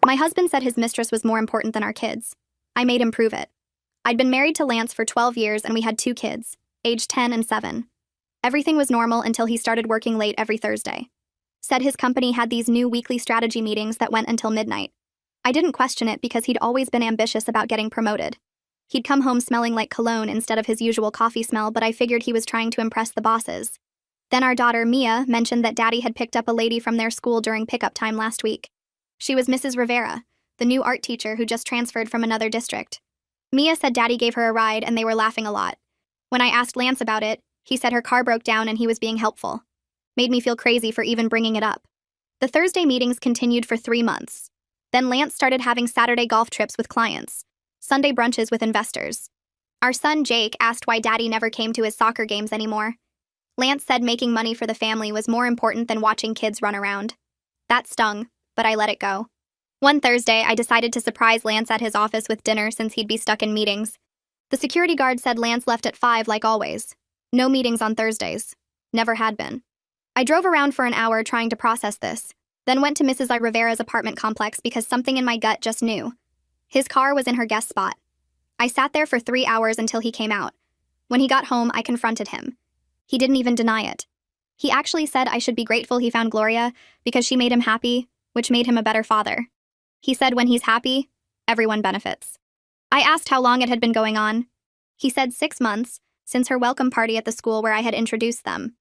My husband said his mistress was more important than our kids. I made him prove it. I'd been married to Lance for 12 years and we had 2 kids, aged 10 and 7. Everything was normal until he started working late every Thursday. Said his company had these new weekly strategy meetings that went until midnight. I didn't question it because he'd always been ambitious about getting promoted. He'd come home smelling like cologne instead of his usual coffee smell, but I figured he was trying to impress the bosses. Then our daughter, Mia, mentioned that Daddy had picked up a lady from their school during pickup time last week. She was Mrs. Rivera, the new art teacher who just transferred from another district. Mia said Daddy gave her a ride and they were laughing a lot. When I asked Lance about it, he said her car broke down and he was being helpful. Made me feel crazy for even bringing it up. The Thursday meetings continued for 3 months. Then Lance started having Saturday golf trips with clients, Sunday brunches with investors. Our son Jake asked why Daddy never came to his soccer games anymore. Lance said making money for the family was more important than watching kids run around. That stung, but I let it go. One Thursday, I decided to surprise Lance at his office with dinner since he'd be stuck in meetings. The security guard said Lance left at 5 like always. No meetings on Thursdays. Never had been. I drove around for an hour trying to process this, then went to Mrs. Rivera's apartment complex because something in my gut just knew. His car was in her guest spot. I sat there for 3 hours until he came out. When he got home, I confronted him. He didn't even deny it. He actually said I should be grateful he found Gloria because she made him happy, which made him a better father. He said when he's happy, everyone benefits. I asked how long it had been going on. He said 6 months, since her welcome party at the school where I had introduced them.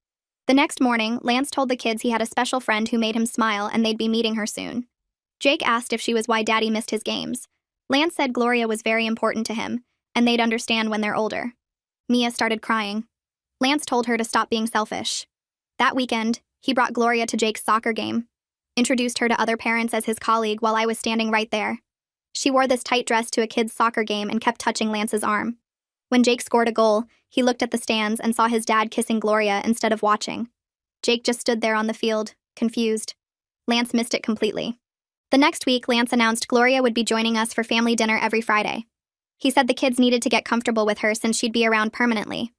The next morning, Lance told the kids he had a special friend who made him smile and they'd be meeting her soon. Jake asked if she was why Daddy missed his games. Lance said Gloria was very important to him, and they'd understand when they're older. Mia started crying. Lance told her to stop being selfish. That weekend, he brought Gloria to Jake's soccer game. Introduced her to other parents as his colleague while I was standing right there. She wore this tight dress to a kid's soccer game and kept touching Lance's arm. When Jake scored a goal, he looked at the stands and saw his dad kissing Gloria instead of watching. Jake just stood there on the field, confused. Lance missed it completely. The next week, Lance announced Gloria would be joining us for family dinner every Friday. He said the kids needed to get comfortable with her since she'd be around permanently.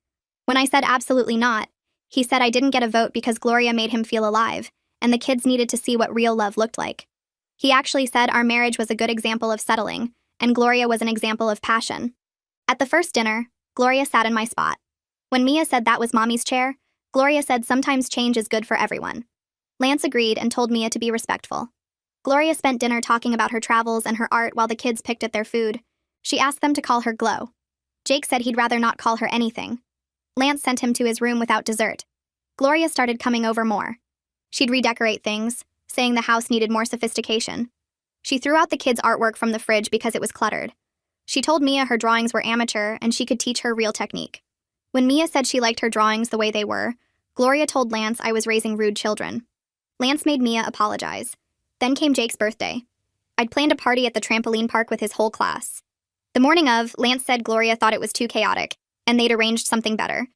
When I said absolutely not, he said I didn't get a vote because Gloria made him feel alive, and the kids needed to see what real love looked like. He actually said our marriage was a good example of settling, and Gloria was an example of passion. At the first dinner, Gloria sat in my spot. When Mia said that was Mommy's chair, Gloria said sometimes change is good for everyone. Lance agreed and told Mia to be respectful. Gloria spent dinner talking about her travels and her art while the kids picked at their food. She asked them to call her Glow. Jake said he'd rather not call her anything. Lance sent him to his room without dessert. Gloria started coming over more. She'd redecorate things, saying the house needed more sophistication. She threw out the kids' artwork from the fridge because it was cluttered. She told Mia her drawings were amateur and she could teach her real technique. When Mia said she liked her drawings the way they were, Gloria told Lance I was raising rude children. Lance made Mia apologize. Then came Jake's birthday. I'd planned a party at the trampoline park with his whole class. The morning of, Lance said Gloria thought it was too chaotic, and they'd arranged something better.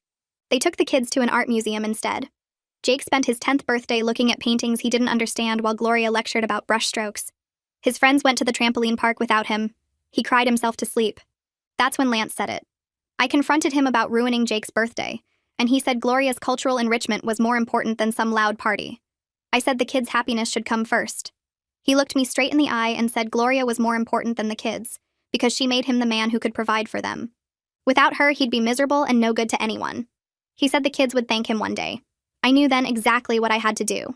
They took the kids to an art museum instead. Jake spent his 10th birthday looking at paintings he didn't understand while Gloria lectured about brushstrokes. His friends went to the trampoline park without him. He cried himself to sleep. That's when Lance said it. I confronted him about ruining Jake's birthday, and he said Gloria's cultural enrichment was more important than some loud party. I said the kids' happiness should come first. He looked me straight in the eye and said Gloria was more important than the kids, because she made him the man who could provide for them. Without her, he'd be miserable and no good to anyone. He said the kids would thank him one day. I knew then exactly what I had to do.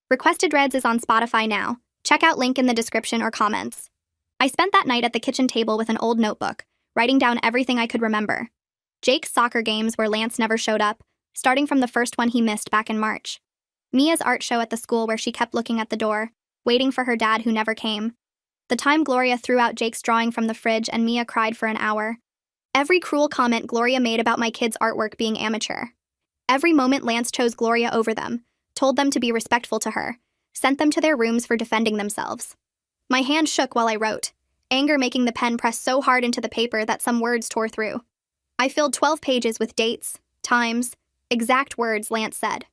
Requested Reds is on Spotify now. Check out link in the description or comments. I spent that night at the kitchen table with an old notebook, writing down everything I could remember. Jake's soccer games where Lance never showed up, starting from the first one he missed back in March. Mia's art show at the school where she kept looking at the door, waiting for her dad who never came. The time Gloria threw out Jake's drawing from the fridge and Mia cried for an hour. Every cruel comment Gloria made about my kids' artwork being amateur. Every moment Lance chose Gloria over them, told them to be respectful to her, sent them to their rooms for defending themselves. My hand shook while I wrote, anger making the pen press so hard into the paper that some words tore through. I filled 12 pages with dates, times, exact words Lance said.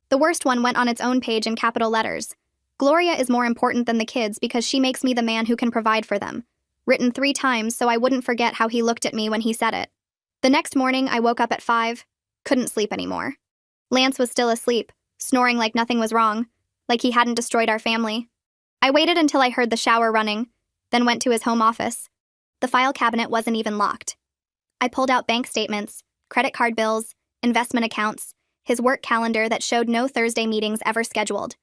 The worst one went on its own page in capital letters. Gloria is more important than the kids because she makes me the man who can provide for them. Written 3 times so I wouldn't forget how he looked at me when he said it. The next morning, I woke up at 5, couldn't sleep anymore. Lance was still asleep, snoring like nothing was wrong, like he hadn't destroyed our family. I waited until I heard the shower running, then went to his home office. The file cabinet wasn't even locked. I pulled out bank statements, credit card bills, investment accounts, his work calendar that showed no Thursday meetings ever scheduled.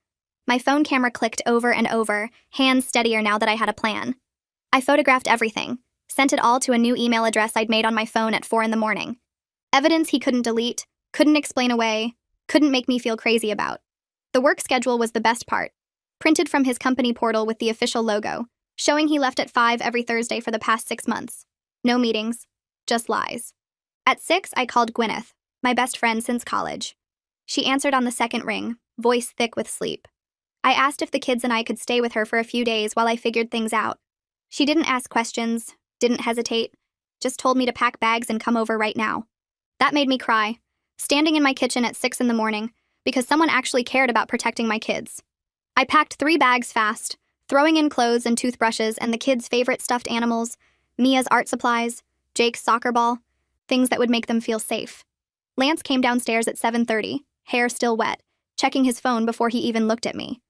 My phone camera clicked over and over, hands steadier now that I had a plan. I photographed everything, sent it all to a new email address I'd made on my phone at 4 a.m. Evidence he couldn't delete, couldn't explain away, couldn't make me feel crazy about. The work schedule was the best part. Printed from his company portal with the official logo, showing he left at 5 every Thursday for the past 6 months. No meetings, just lies. At 6, I called Gwyneth, my best friend since college. She answered on the second ring, voice thick with sleep. I asked if the kids and I could stay with her for a few days while I figured things out. She didn't ask questions, didn't hesitate, just told me to pack bags and come over right now. That made me cry, standing in my kitchen at 6 a.m, because someone actually cared about protecting my kids. I packed 3 bags fast, throwing in clothes and toothbrushes and the kids' favorite stuffed animals, Mia's art supplies, Jake's soccer ball, things that would make them feel safe. Lance came downstairs at 7:30, hair still wet, checking his phone before he even looked at me.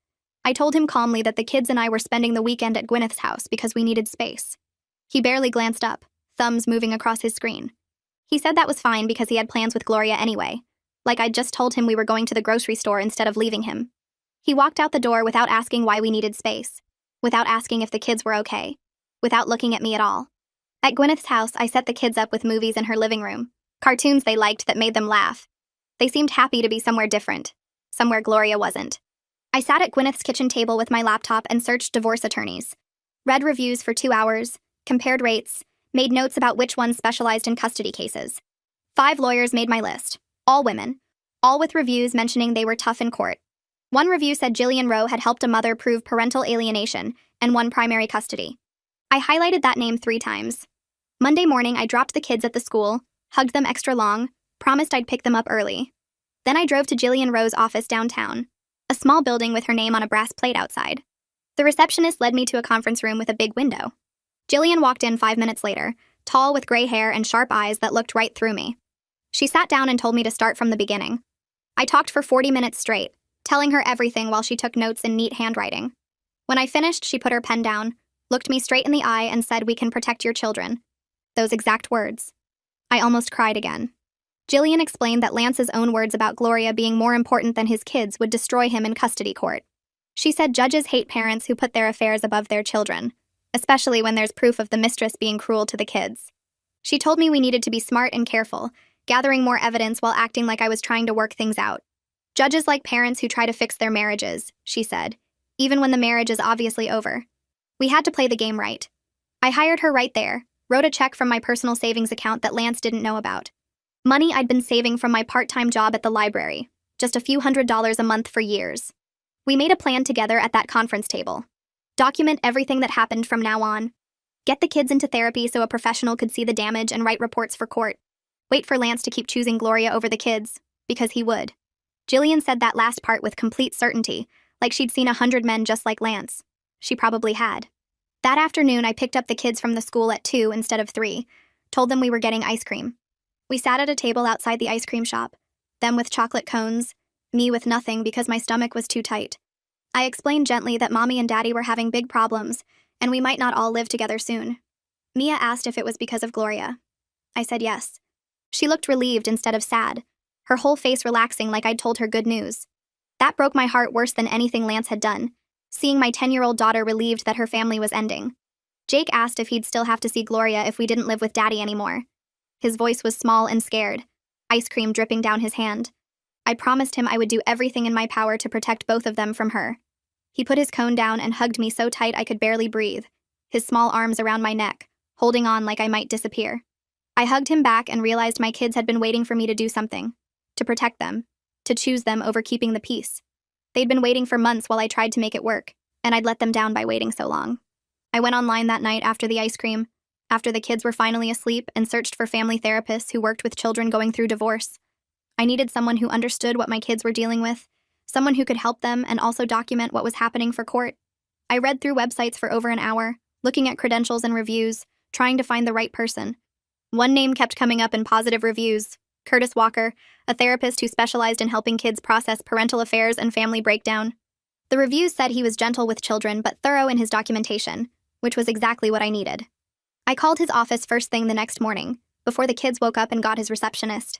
I told him calmly that the kids and I were spending the weekend at Gwyneth's house because we needed space. He barely glanced up, thumbs moving across his screen. He said that was fine because he had plans with Gloria anyway, like I'd just told him we were going to the grocery store instead of leaving him. He walked out the door without asking why we needed space, without asking if the kids were okay, without looking at me at all. At Gwyneth's house, I set the kids up with movies in her living room, cartoons they liked that made them laugh. They seemed happy to be somewhere different, somewhere Gloria wasn't. I sat at Gwyneth's kitchen table with my laptop and searched divorce attorneys. Read reviews for 2 hours, compared rates, made notes about which ones specialized in custody cases. 5 lawyers made my list, all women, all with reviews mentioning they were tough in court. One review said Jillian Rowe had helped a mother prove parental alienation and won primary custody. I highlighted that name 3 times. Monday morning, I dropped the kids at the school, hugged them extra long, promised I'd pick them up early. Then I drove to Jillian Rowe's office downtown, a small building with her name on a brass plate outside. The receptionist led me to a conference room with a big window. Jillian walked in 5 minutes later, tall with gray hair and sharp eyes that looked right through me. She sat down and told me to start from the beginning. I talked for 40 minutes straight, telling her everything while she took notes in neat handwriting. When I finished, she put her pen down, looked me straight in the eye and said, "We can protect your children." Those exact words. I almost cried again. Jillian explained that Lance's own words about Gloria being more important than his kids would destroy him in custody court. She said judges hate parents who put their affairs above their children, especially when there's proof of the mistress being cruel to the kids. She told me we needed to be smart and careful, gathering more evidence while acting like I was trying to work things out. Judges like parents who try to fix their marriages, she said, even when the marriage is obviously over. We had to play the game right. I hired her right there, wrote a check from my personal savings account that Lance didn't know about. Money I'd been saving from my part-time job at the library, just a few $100s a month for years. We made a plan together at that conference table. Document everything that happened from now on. Get the kids into therapy so a professional could see the damage and write reports for court. Wait for Lance to keep choosing Gloria over the kids, because he would. Jillian said that last part with complete certainty, like she'd seen 100 men just like Lance. She probably had. That afternoon, I picked up the kids from the school at 2 instead of 3, told them we were getting ice cream. We sat at a table outside the ice cream shop, them with chocolate cones, me with nothing because my stomach was too tight. I explained gently that Mommy and Daddy were having big problems, and we might not all live together soon. Mia asked if it was because of Gloria. I said yes. She looked relieved instead of sad, her whole face relaxing like I'd told her good news. That broke my heart worse than anything Lance had done, seeing my 10-year-old daughter relieved that her family was ending. Jake asked if he'd still have to see Gloria if we didn't live with Daddy anymore. His voice was small and scared, ice cream dripping down his hand. I promised him I would do everything in my power to protect both of them from her. He put his cone down and hugged me so tight I could barely breathe, his small arms around my neck, holding on like I might disappear. I hugged him back and realized my kids had been waiting for me to do something, to protect them, to choose them over keeping the peace. They'd been waiting for months while I tried to make it work, and I'd let them down by waiting so long. I went online that night after the ice cream, after the kids were finally asleep, and searched for family therapists who worked with children going through divorce. I needed someone who understood what my kids were dealing with, someone who could help them and also document what was happening for court. I read through websites for over an hour, looking at credentials and reviews, trying to find the right person. One name kept coming up in positive reviews: Curtis Walker, a therapist who specialized in helping kids process parental affairs and family breakdown. The reviews said he was gentle with children but thorough in his documentation, which was exactly what I needed. I called his office first thing the next morning, before the kids woke up and got his receptionist.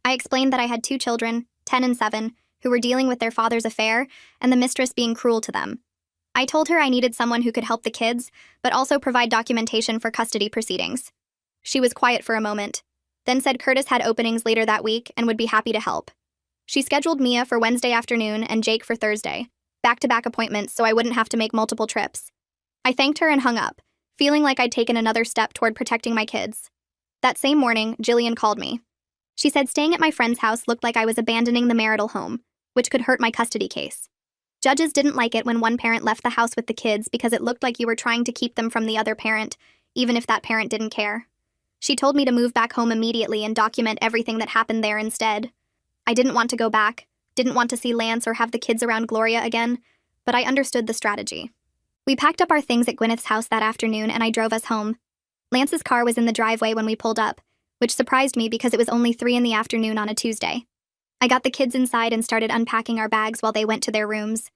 I explained that I had 2 children, 10 and 7, who were dealing with their father's affair and the mistress being cruel to them. I told her I needed someone who could help the kids, but also provide documentation for custody proceedings. She was quiet for a moment, then said Curtis had openings later that week and would be happy to help. She scheduled Mia for Wednesday afternoon and Jake for Thursday, back-to-back appointments so I wouldn't have to make multiple trips. I thanked her and hung up, feeling like I'd taken another step toward protecting my kids. That same morning, Jillian called me. She said staying at my friend's house looked like I was abandoning the marital home, which could hurt my custody case. Judges didn't like it when one parent left the house with the kids because it looked like you were trying to keep them from the other parent, even if that parent didn't care. She told me to move back home immediately and document everything that happened there instead. I didn't want to go back, didn't want to see Lance or have the kids around Gloria again, but I understood the strategy. We packed up our things at Gwyneth's house that afternoon and I drove us home. Lance's car was in the driveway when we pulled up, which surprised me because it was only 3 in the afternoon on a Tuesday. I got the kids inside and started unpacking our bags while they went to their rooms.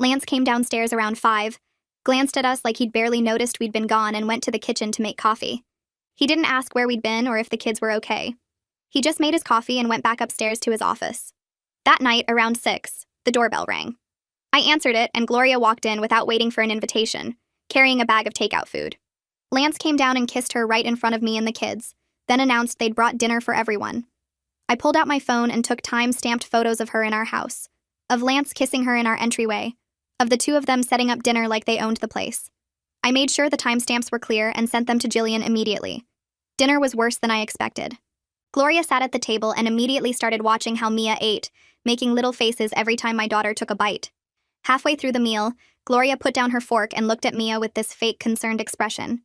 Lance came downstairs around 5, glanced at us like he'd barely noticed we'd been gone and went to the kitchen to make coffee. He didn't ask where we'd been or if the kids were okay. He just made his coffee and went back upstairs to his office. That night, around 6, the doorbell rang. I answered it and Gloria walked in without waiting for an invitation, carrying a bag of takeout food. Lance came down and kissed her right in front of me and the kids, then announced they'd brought dinner for everyone. I pulled out my phone and took time-stamped photos of her in our house, of Lance kissing her in our entryway, of the 2 of them setting up dinner like they owned the place. I made sure the timestamps were clear and sent them to Jillian immediately. Dinner was worse than I expected. Gloria sat at the table and immediately started watching how Mia ate, making little faces every time my daughter took a bite. Halfway through the meal, Gloria put down her fork and looked at Mia with this fake concerned expression.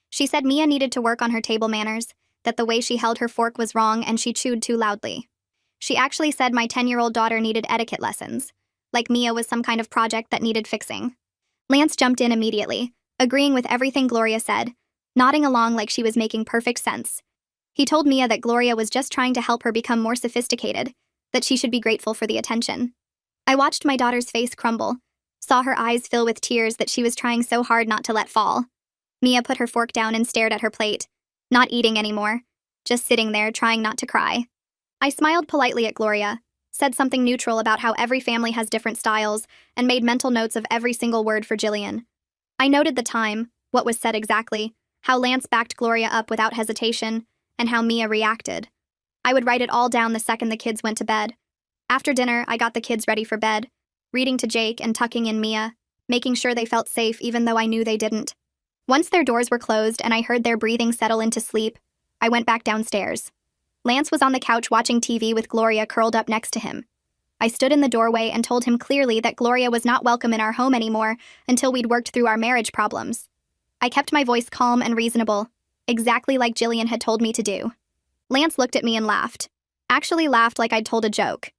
She said Mia needed to work on her table manners, that the way she held her fork was wrong and she chewed too loudly. She actually said my 10-year-old daughter needed etiquette lessons, like Mia was some kind of project that needed fixing. Lance jumped in immediately, agreeing with everything Gloria said, nodding along like she was making perfect sense. He told Mia that Gloria was just trying to help her become more sophisticated, that she should be grateful for the attention. I watched my daughter's face crumble, saw her eyes fill with tears that she was trying so hard not to let fall. Mia put her fork down and stared at her plate, not eating anymore, just sitting there trying not to cry. I smiled politely at Gloria, said something neutral about how every family has different styles, and made mental notes of every single word for Jillian. I noted the time, what was said exactly, how Lance backed Gloria up without hesitation, and how Mia reacted. I would write it all down the second the kids went to bed. After dinner, I got the kids ready for bed, reading to Jake and tucking in Mia, making sure they felt safe even though I knew they didn't. Once their doors were closed and I heard their breathing settle into sleep, I went back downstairs. Lance was on the couch watching TV with Gloria curled up next to him. I stood in the doorway and told him clearly that Gloria was not welcome in our home anymore until we'd worked through our marriage problems. I kept my voice calm and reasonable, exactly like Jillian had told me to do. Lance looked at me and laughed. Actually laughed like I'd told a joke.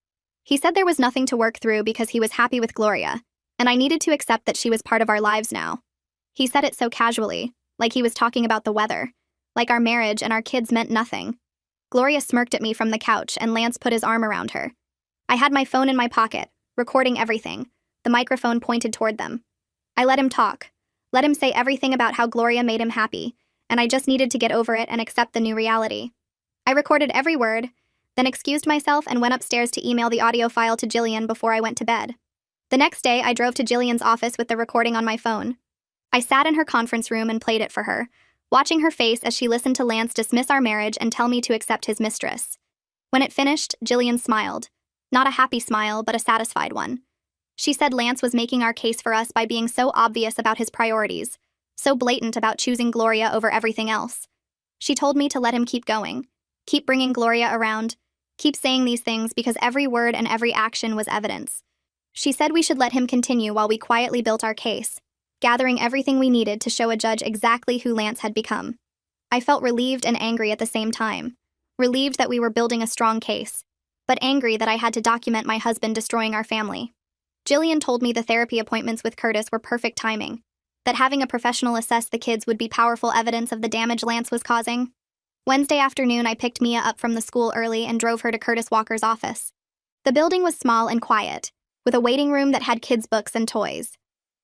He said there was nothing to work through because he was happy with Gloria, and I needed to accept that she was part of our lives now. He said it so casually, like he was talking about the weather, like our marriage and our kids meant nothing. Gloria smirked at me from the couch and Lance put his arm around her. I had my phone in my pocket, recording everything, the microphone pointed toward them. I let him talk, let him say everything about how Gloria made him happy, and I just needed to get over it and accept the new reality. I recorded every word, then excused myself and went upstairs to email the audio file to Jillian before I went to bed. The next day, I drove to Jillian's office with the recording on my phone. I sat in her conference room and played it for her, watching her face as she listened to Lance dismiss our marriage and tell me to accept his mistress. When it finished, Jillian smiled. Not a happy smile, but a satisfied one. She said Lance was making our case for us by being so obvious about his priorities, so blatant about choosing Gloria over everything else. She told me to let him keep going, keep bringing Gloria around, keep saying these things because every word and every action was evidence. She said we should let him continue while we quietly built our case, gathering everything we needed to show a judge exactly who Lance had become. I felt relieved and angry at the same time. Relieved that we were building a strong case, but angry that I had to document my husband destroying our family. Jillian told me the therapy appointments with Curtis were perfect timing, that having a professional assess the kids would be powerful evidence of the damage Lance was causing. Wednesday afternoon, I picked Mia up from the school early and drove her to Curtis Walker's office. The building was small and quiet, with a waiting room that had kids' books and toys.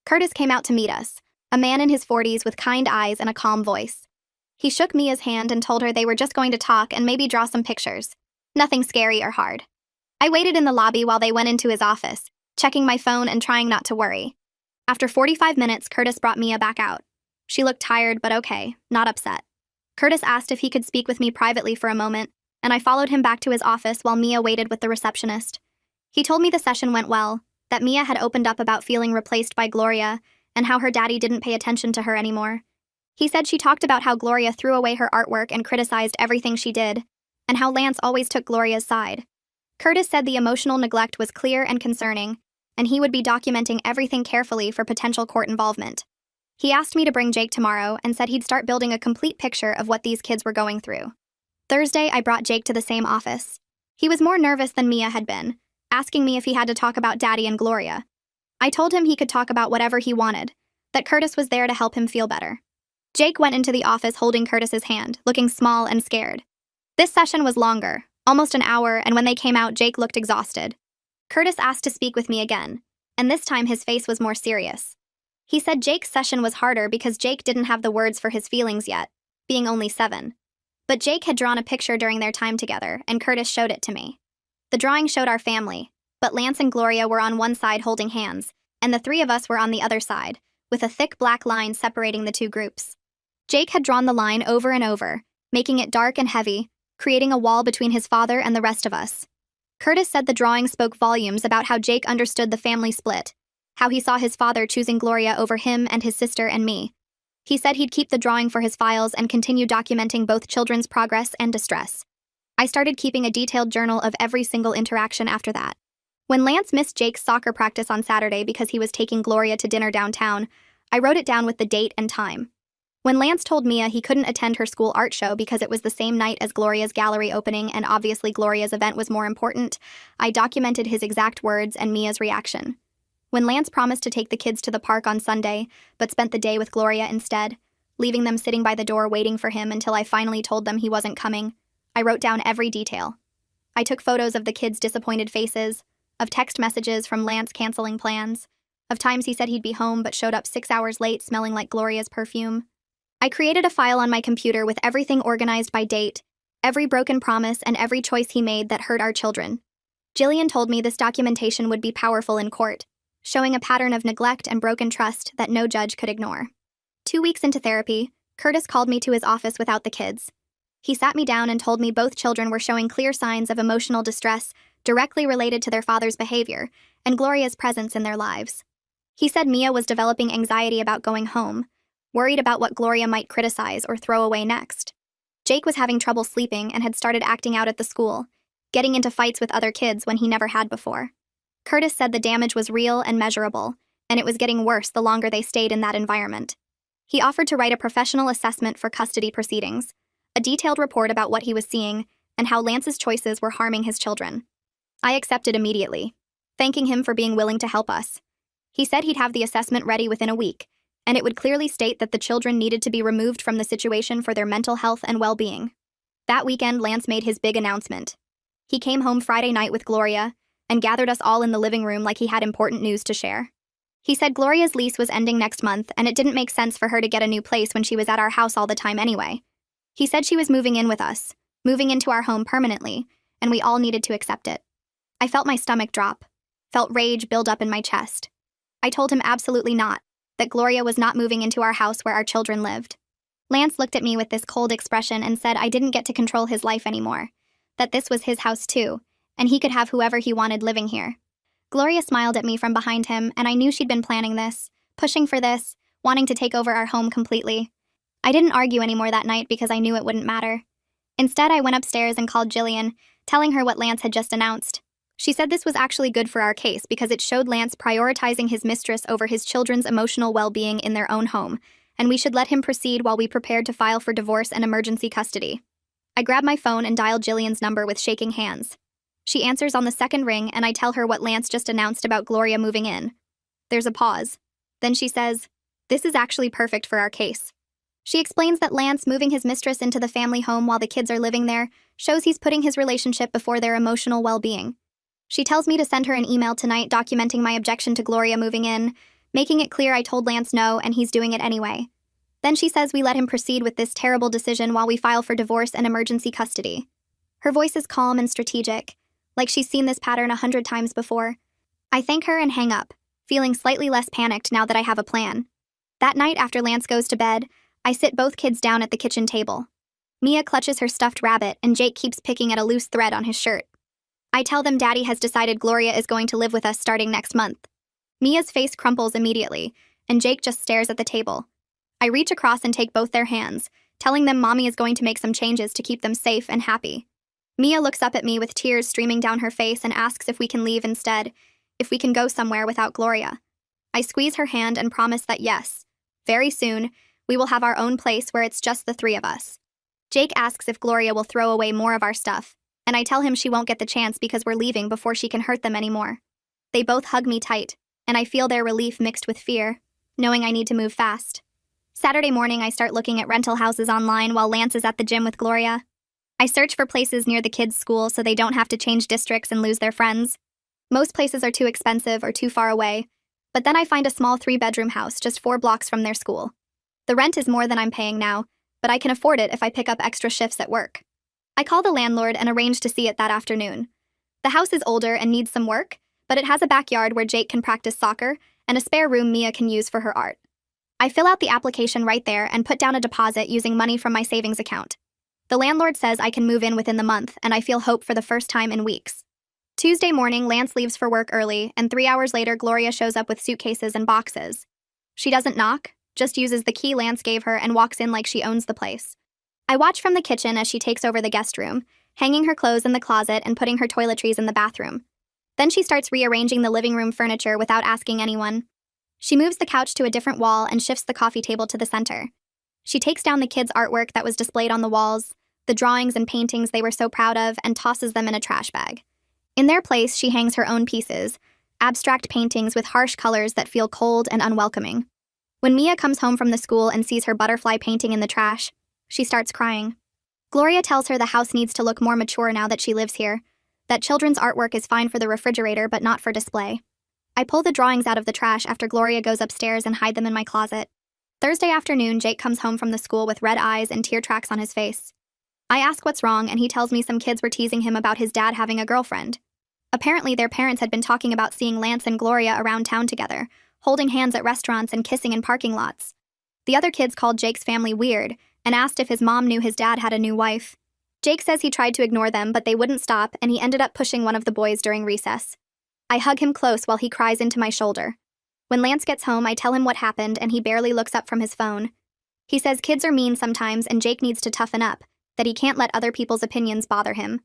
Curtis came out to meet us, a man in his 40s with kind eyes and a calm voice. He shook Mia's hand and told her they were just going to talk and maybe draw some pictures. Nothing scary or hard. I waited in the lobby while they went into his office, checking my phone and trying not to worry. After 45 minutes, Curtis brought Mia back out. She looked tired but okay, not upset. Curtis asked if he could speak with me privately for a moment, and I followed him back to his office while Mia waited with the receptionist. He told me the session went well, that Mia had opened up about feeling replaced by Gloria, and how her daddy didn't pay attention to her anymore. He said she talked about how Gloria threw away her artwork and criticized everything she did, and how Lance always took Gloria's side. Curtis said the emotional neglect was clear and concerning, and he would be documenting everything carefully for potential court involvement. He asked me to bring Jake tomorrow and said he'd start building a complete picture of what these kids were going through. Thursday, I brought Jake to the same office. He was more nervous than Mia had been, asking me if he had to talk about Daddy and Gloria. I told him he could talk about whatever he wanted, that Curtis was there to help him feel better. Jake went into the office holding Curtis's hand, looking small and scared. This session was longer, almost an hour, and when they came out, Jake looked exhausted. Curtis asked to speak with me again, and this time his face was more serious. He said Jake's session was harder because Jake didn't have the words for his feelings yet, being only 7. But Jake had drawn a picture during their time together, and Curtis showed it to me. The drawing showed our family, but Lance and Gloria were on one side holding hands, and the 3 of us were on the other side, with a thick black line separating the 2 groups. Jake had drawn the line over and over, making it dark and heavy, creating a wall between his father and the rest of us. Curtis said the drawing spoke volumes about how Jake understood the family split, how he saw his father choosing Gloria over him and his sister and me. He said he'd keep the drawing for his files and continue documenting both children's progress and distress. I started keeping a detailed journal of every single interaction after that. When Lance missed Jake's soccer practice on Saturday because he was taking Gloria to dinner downtown, I wrote it down with the date and time. When Lance told Mia he couldn't attend her school art show because it was the same night as Gloria's gallery opening and obviously Gloria's event was more important, I documented his exact words and Mia's reaction. When Lance promised to take the kids to the park on Sunday, but spent the day with Gloria instead, leaving them sitting by the door waiting for him until I finally told them he wasn't coming, I wrote down every detail. I took photos of the kids' disappointed faces, of text messages from Lance canceling plans, of times he said he'd be home but showed up 6 hours late smelling like Gloria's perfume. I created a file on my computer with everything organized by date, every broken promise and every choice he made that hurt our children. Jillian told me this documentation would be powerful in court, showing a pattern of neglect and broken trust that no judge could ignore. 2 weeks into therapy, Curtis called me to his office without the kids. He sat me down and told me both children were showing clear signs of emotional distress directly related to their father's behavior and Gloria's presence in their lives. He said Mia was developing anxiety about going home, worried about what Gloria might criticize or throw away next. Jake was having trouble sleeping and had started acting out at the school, getting into fights with other kids when he never had before. Curtis said the damage was real and measurable, and it was getting worse the longer they stayed in that environment. He offered to write a professional assessment for custody proceedings, a detailed report about what he was seeing and how Lance's choices were harming his children. I accepted immediately, thanking him for being willing to help us. He said he'd have the assessment ready within a week, and it would clearly state that the children needed to be removed from the situation for their mental health and well-being. That weekend, Lance made his big announcement. He came home Friday night with Gloria and gathered us all in the living room like he had important news to share. He said Gloria's lease was ending next month and it didn't make sense for her to get a new place when she was at our house all the time anyway. He said she was moving in with us, moving into our home permanently, and we all needed to accept it. I felt my stomach drop, felt rage build up in my chest. I told him absolutely not, that Gloria was not moving into our house where our children lived. Lance looked at me with this cold expression and said I didn't get to control his life anymore, that this was his house too, and he could have whoever he wanted living here. Gloria smiled at me from behind him, and I knew she'd been planning this, pushing for this, wanting to take over our home completely. I didn't argue anymore that night because I knew it wouldn't matter. Instead, I went upstairs and called Jillian, telling her what Lance had just announced. She said this was actually good for our case because it showed Lance prioritizing his mistress over his children's emotional well-being in their own home, and we should let him proceed while we prepared to file for divorce and emergency custody. I grabbed my phone and dialed Jillian's number with shaking hands. She answers on the second ring, and I tell her what Lance just announced about Gloria moving in. There's a pause. Then she says, "This is actually perfect for our case." She explains that Lance moving his mistress into the family home while the kids are living there shows he's putting his relationship before their emotional well-being. She tells me to send her an email tonight documenting my objection to Gloria moving in, making it clear I told Lance no and he's doing it anyway. Then she says we let him proceed with this terrible decision while we file for divorce and emergency custody. Her voice is calm and strategic, like she's seen this pattern 100 times before. I thank her and hang up, feeling slightly less panicked now that I have a plan. That night after Lance goes to bed, I sit both kids down at the kitchen table. Mia clutches her stuffed rabbit and Jake keeps picking at a loose thread on his shirt. I tell them Daddy has decided Gloria is going to live with us starting next month. Mia's face crumples immediately, and Jake just stares at the table. I reach across and take both their hands, telling them Mommy is going to make some changes to keep them safe and happy. Mia looks up at me with tears streaming down her face and asks if we can leave instead, if we can go somewhere without Gloria. I squeeze her hand and promise that yes, very soon, we will have our own place where it's just the three of us. Jake asks if Gloria will throw away more of our stuff, and I tell him she won't get the chance because we're leaving before she can hurt them anymore. They both hug me tight, and I feel their relief mixed with fear, knowing I need to move fast. Saturday morning, I start looking at rental houses online while Lance is at the gym with Gloria. I search for places near the kids' school so they don't have to change districts and lose their friends. Most places are too expensive or too far away, but then I find a small 3-bedroom house just 4 blocks from their school. The rent is more than I'm paying now, but I can afford it if I pick up extra shifts at work. I call the landlord and arrange to see it that afternoon. The house is older and needs some work, but it has a backyard where Jake can practice soccer and a spare room Mia can use for her art. I fill out the application right there and put down a deposit using money from my savings account. The landlord says I can move in within the month, and I feel hope for the first time in weeks. Tuesday morning, Lance leaves for work early, and 3 hours later, Gloria shows up with suitcases and boxes. She doesn't knock, just uses the key Lance gave her and walks in like she owns the place. I watch from the kitchen as she takes over the guest room, hanging her clothes in the closet and putting her toiletries in the bathroom. Then she starts rearranging the living room furniture without asking anyone. She moves the couch to a different wall and shifts the coffee table to the center. She takes down the kids' artwork that was displayed on the walls, the drawings and paintings they were so proud of, and tosses them in a trash bag. In their place, she hangs her own pieces, abstract paintings with harsh colors that feel cold and unwelcoming. When Mia comes home from the school and sees her butterfly painting in the trash, she starts crying. Gloria tells her the house needs to look more mature now that she lives here, that children's artwork is fine for the refrigerator but not for display. I pull the drawings out of the trash after Gloria goes upstairs and hide them in my closet. Thursday afternoon, Jake comes home from the school with red eyes and tear tracks on his face. I ask what's wrong, and he tells me some kids were teasing him about his dad having a girlfriend. Apparently, their parents had been talking about seeing Lance and Gloria around town together, holding hands at restaurants and kissing in parking lots. The other kids called Jake's family weird and asked if his mom knew his dad had a new wife. Jake says he tried to ignore them, but they wouldn't stop, and he ended up pushing one of the boys during recess. I hug him close while he cries into my shoulder. When Lance gets home, I tell him what happened, and he barely looks up from his phone. He says kids are mean sometimes and Jake needs to toughen up, that he can't let other people's opinions bother him.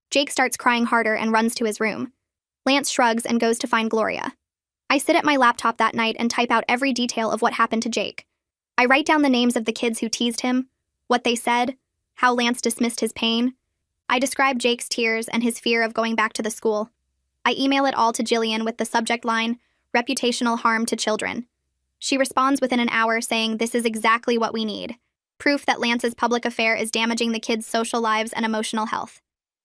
Jake starts crying harder and runs to his room. Lance shrugs and goes to find Gloria. I sit at my laptop that night and type out every detail of what happened to Jake. I write down the names of the kids who teased him, what they said, how Lance dismissed his pain. I describe Jake's tears and his fear of going back to the school. I email it all to Jillian with the subject line, reputational harm to children. She responds within an hour saying this is exactly what we need. Proof that Lance's public affair is damaging the kids' social lives and emotional health.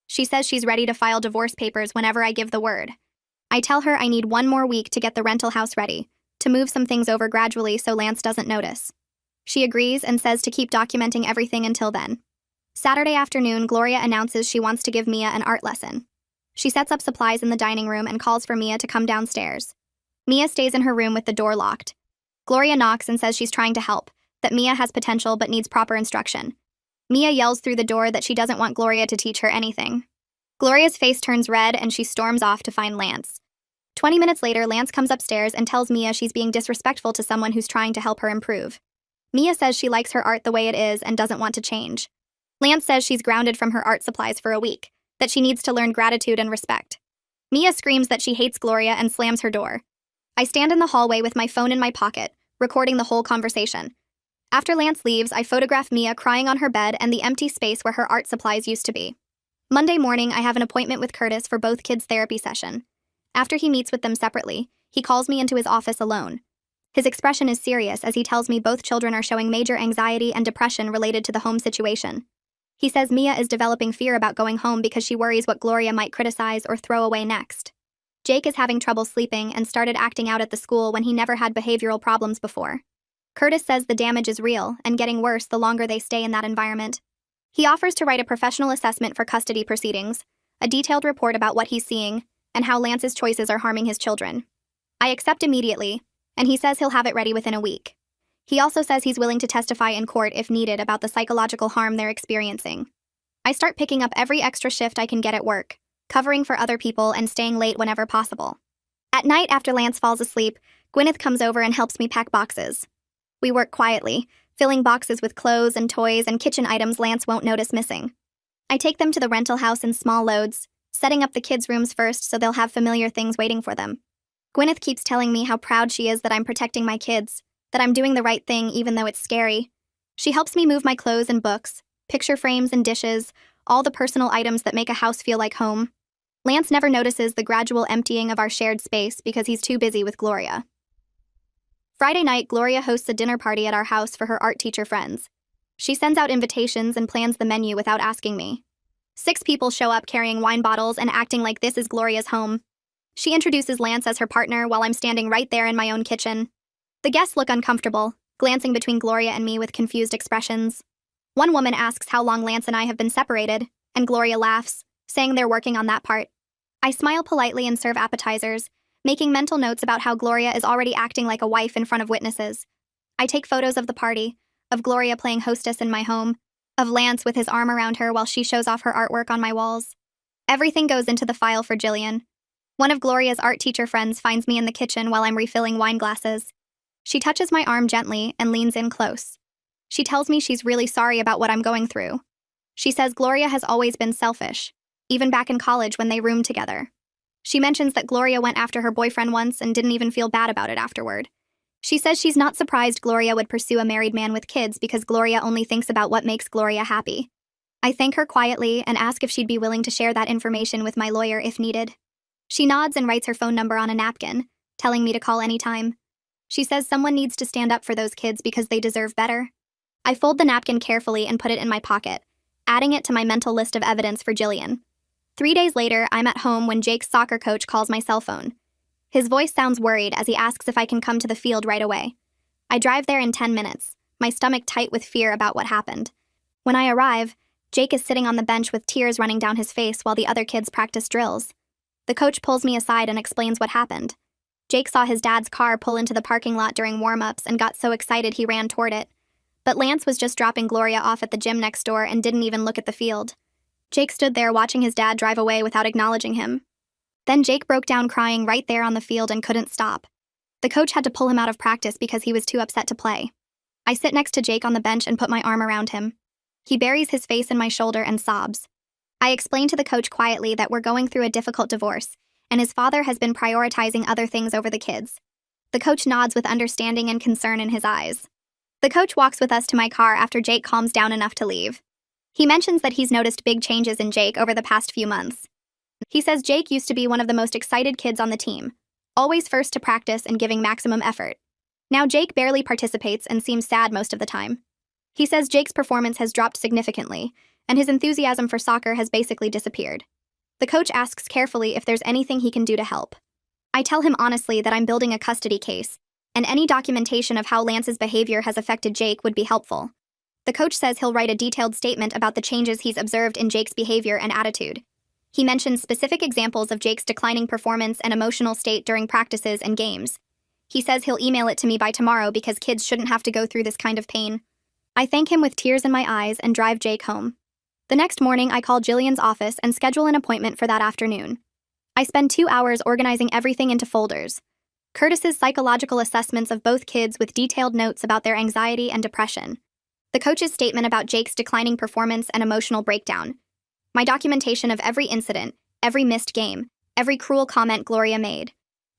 She says she's ready to file divorce papers whenever I give the word. I tell her I need 1 more week to get the rental house ready, to move some things over gradually so Lance doesn't notice. She agrees and says to keep documenting everything until then. Saturday afternoon, Gloria announces she wants to give Mia an art lesson. She sets up supplies in the dining room and calls for Mia to come downstairs. Mia stays in her room with the door locked. Gloria knocks and says she's trying to help, that Mia has potential but needs proper instruction. Mia yells through the door that she doesn't want Gloria to teach her anything. Gloria's face turns red and she storms off to find Lance. 20 minutes later, Lance comes upstairs and tells Mia she's being disrespectful to someone who's trying to help her improve. Mia says she likes her art the way it is and doesn't want to change. Lance says she's grounded from her art supplies for a week, that she needs to learn gratitude and respect. Mia screams that she hates Gloria and slams her door. I stand in the hallway with my phone in my pocket, recording the whole conversation. After Lance leaves, I photograph Mia crying on her bed and the empty space where her art supplies used to be. Monday morning, I have an appointment with Curtis for both kids' therapy session. After he meets with them separately, he calls me into his office alone. His expression is serious as he tells me both children are showing major anxiety and depression related to the home situation. He says Mia is developing fear about going home because she worries what Gloria might criticize or throw away next. Jake is having trouble sleeping and started acting out at the school when he never had behavioral problems before. Curtis says the damage is real and getting worse the longer they stay in that environment. He offers to write a professional assessment for custody proceedings, a detailed report about what he's seeing, and how Lance's choices are harming his children. I accept immediately, and he says he'll have it ready within a week. He also says he's willing to testify in court if needed about the psychological harm they're experiencing. I start picking up every extra shift I can get at work, covering for other people and staying late whenever possible. At night after Lance falls asleep, Gwyneth comes over and helps me pack boxes. We work quietly, filling boxes with clothes and toys and kitchen items Lance won't notice missing. I take them to the rental house in small loads, setting up the kids' rooms first so they'll have familiar things waiting for them. Gwyneth keeps telling me how proud she is that I'm protecting my kids, that I'm doing the right thing even though it's scary. She helps me move my clothes and books, picture frames and dishes, all the personal items that make a house feel like home. Lance never notices the gradual emptying of our shared space because he's too busy with Gloria. Friday night, Gloria hosts a dinner party at our house for her art teacher friends. She sends out invitations and plans the menu without asking me. 6 people show up carrying wine bottles and acting like this is Gloria's home. She introduces Lance as her partner while I'm standing right there in my own kitchen. The guests look uncomfortable, glancing between Gloria and me with confused expressions. One woman asks how long Lance and I have been separated, and Gloria laughs, saying they're working on that part. I smile politely and serve appetizers, making mental notes about how Gloria is already acting like a wife in front of witnesses. I take photos of the party, of Gloria playing hostess in my home, of Lance with his arm around her while she shows off her artwork on my walls. Everything goes into the file for Jillian. One of Gloria's art teacher friends finds me in the kitchen while I'm refilling wine glasses. She touches my arm gently and leans in close. She tells me she's really sorry about what I'm going through. She says Gloria has always been selfish, even back in college when they roomed together. She mentions that Gloria went after her boyfriend once and didn't even feel bad about it afterward. She says she's not surprised Gloria would pursue a married man with kids because Gloria only thinks about what makes Gloria happy. I thank her quietly and ask if she'd be willing to share that information with my lawyer if needed. She nods and writes her phone number on a napkin, telling me to call anytime. She says someone needs to stand up for those kids because they deserve better. I fold the napkin carefully and put it in my pocket, adding it to my mental list of evidence for Jillian. 3 days later, I'm at home when Jake's soccer coach calls my cell phone. His voice sounds worried as he asks if I can come to the field right away. I drive there in 10 minutes, my stomach tight with fear about what happened. When I arrive, Jake is sitting on the bench with tears running down his face while the other kids practice drills. The coach pulls me aside and explains what happened. Jake saw his dad's car pull into the parking lot during warm-ups and got so excited he ran toward it. But Lance was just dropping Gloria off at the gym next door and didn't even look at the field. Jake stood there watching his dad drive away without acknowledging him. Then Jake broke down crying right there on the field and couldn't stop. The coach had to pull him out of practice because he was too upset to play. I sit next to Jake on the bench and put my arm around him. He buries his face in my shoulder and sobs. I explain to the coach quietly that we're going through a difficult divorce, and his father has been prioritizing other things over the kids. The coach nods with understanding and concern in his eyes. The coach walks with us to my car after Jake calms down enough to leave. He mentions that he's noticed big changes in Jake over the past few months. He says Jake used to be one of the most excited kids on the team, always first to practice and giving maximum effort. Now Jake barely participates and seems sad most of the time. He says Jake's performance has dropped significantly, and his enthusiasm for soccer has basically disappeared. The coach asks carefully if there's anything he can do to help. I tell him honestly that I'm building a custody case, and any documentation of how Lance's behavior has affected Jake would be helpful. The coach says he'll write a detailed statement about the changes he's observed in Jake's behavior and attitude. He mentions specific examples of Jake's declining performance and emotional state during practices and games. He says he'll email it to me by tomorrow because kids shouldn't have to go through this kind of pain. I thank him with tears in my eyes and drive Jake home. The next morning, I call Jillian's office and schedule an appointment for that afternoon. I spend 2 hours organizing everything into folders. Curtis's psychological assessments of both kids with detailed notes about their anxiety and depression. The coach's statement about Jake's declining performance and emotional breakdown. My documentation of every incident, every missed game, every cruel comment Gloria made.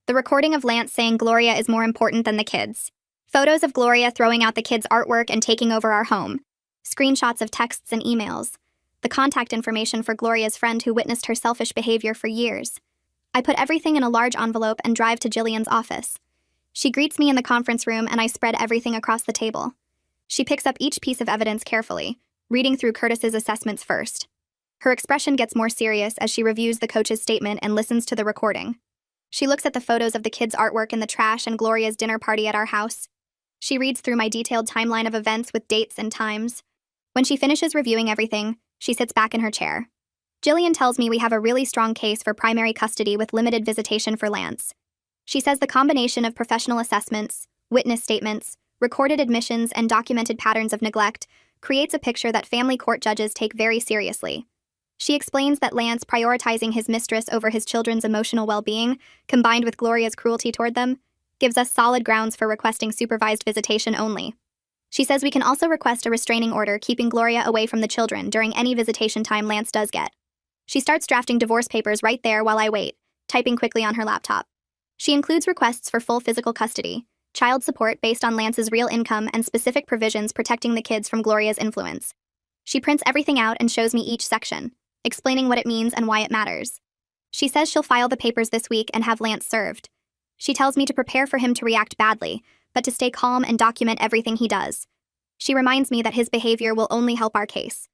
The recording of Lance saying Gloria is more important than the kids. Photos of Gloria throwing out the kids' artwork and taking over our home. Screenshots of texts and emails. The contact information for Gloria's friend who witnessed her selfish behavior for years. I put everything in a large envelope and drive to Jillian's office. She greets me in the conference room and I spread everything across the table. She picks up each piece of evidence carefully, reading through Curtis's assessments first. Her expression gets more serious as she reviews the coach's statement and listens to the recording. She looks at the photos of the kids' artwork in the trash and Gloria's dinner party at our house. She reads through my detailed timeline of events with dates and times. When she finishes reviewing everything, she sits back in her chair. Jillian tells me we have a really strong case for primary custody with limited visitation for Lance. She says the combination of professional assessments, witness statements, recorded admissions, and documented patterns of neglect creates a picture that family court judges take very seriously. She explains that Lance prioritizing his mistress over his children's emotional well-being, combined with Gloria's cruelty toward them, gives us solid grounds for requesting supervised visitation only. She says we can also request a restraining order keeping Gloria away from the children during any visitation time Lance does get. She starts drafting divorce papers right there while I wait, typing quickly on her laptop. She includes requests for full physical custody, child support based on Lance's real income, and specific provisions protecting the kids from Gloria's influence. She prints everything out and shows me each section, explaining what it means and why it matters. She says she'll file the papers this week and have Lance served. She tells me to prepare for him to react badly, but to stay calm and document everything he does. She reminds me that his behavior will only help our case.